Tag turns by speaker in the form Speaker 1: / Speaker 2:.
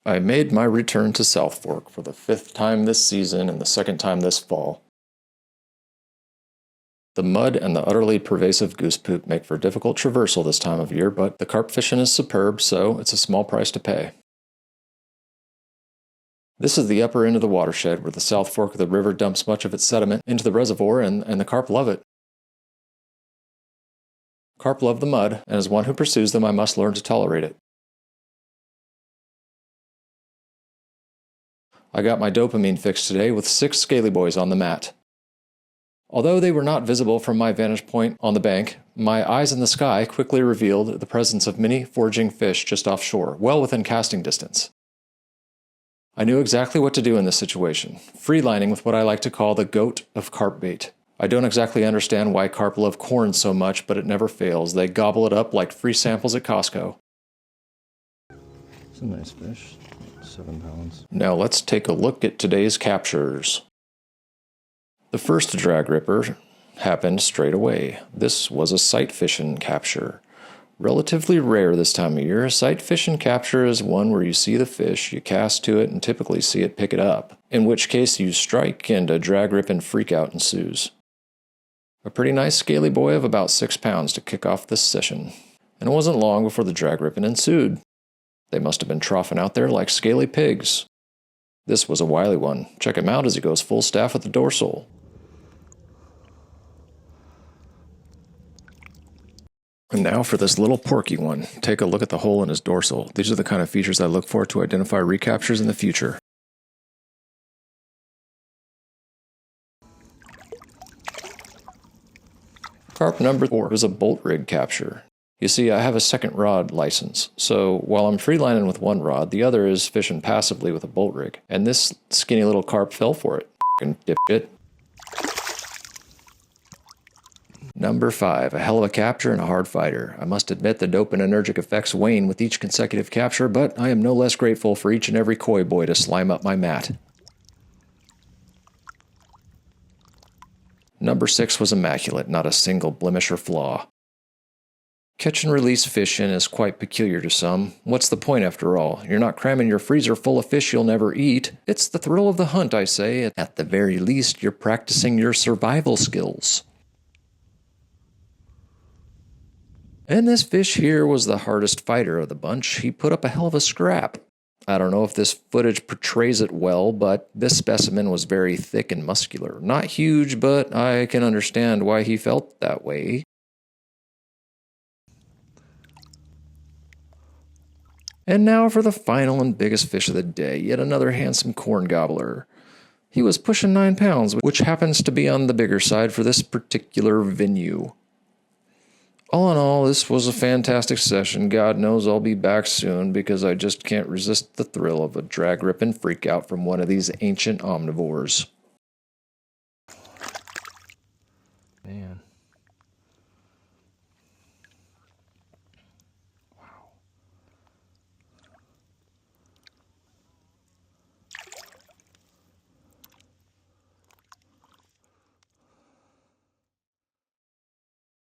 Speaker 1: I made my return to South Fork for the 5th time this season and the 2nd time this fall. The mud and the utterly pervasive goose poop make for difficult traversal this time of year, but the carp fishing is superb, so it's a small price to pay. This is the upper end of the watershed where the South Fork of the river dumps much of its sediment into the reservoir, and the carp love it. Carp love the mud, and as one who pursues them, I must learn to tolerate it. I got my dopamine fix today with 6 scaly boys on the mat. Although they were not visible from my vantage point on the bank, my eyes in the sky quickly revealed the presence of many foraging fish just offshore, well within casting distance. I knew exactly what to do in this situation, freelining with what I like to call the goat of carp bait. I don't exactly understand why carp love corn so much, but it never fails. They gobble it up like free samples at Costco.
Speaker 2: It's a nice fish, 7 pounds.
Speaker 1: Now let's take a look at today's captures. The first drag ripper happened straight away. This was a sight fishing capture. Relatively rare this time of year. Sight fishing capture is one where you see the fish, you cast to it, and typically see it pick it up, in which case you strike and a drag ripping freakout ensues. A pretty nice scaly boy of about 6 pounds to kick off this session, and it wasn't long before the drag ripping ensued. They must have been troughing out there like scaly pigs. This was a wily one. Check him out as he goes full staff with the dorsal. And now for this little porky one. Take a look at the hole in his dorsal. These are the kind of features I look for to identify recaptures in the future. Carp number 4 is a bolt rig capture. You see, I have a second rod license, so while I'm freelining with one rod, the other is fishing passively with a bolt rig, and this skinny little carp fell for it. F***ing dipshit. Number 5, a hell of a capture and a hard fighter. I must admit the dopaminergic effects wane with each consecutive capture, but I am no less grateful for each and every koi boy to slime up my mat. Number 6 was immaculate, not a single blemish or flaw. Catch and release fishing is quite peculiar to some. What's the point after all? You're not cramming your freezer full of fish you'll never eat. It's the thrill of the hunt, I say. At the very least, you're practicing your survival skills. And this fish here was the hardest fighter of the bunch. He put up a hell of a scrap. I don't know if this footage portrays it well, but this specimen was very thick and muscular. Not huge, but I can understand why he felt that way. And now for the final and biggest fish of the day, yet another handsome corn gobbler. He was pushing 9 pounds, which happens to be on the bigger side for this particular venue. All in all, this was a fantastic session. God knows I'll be back soon because I just can't resist the thrill of a drag rip and freak out from one of these ancient omnivores.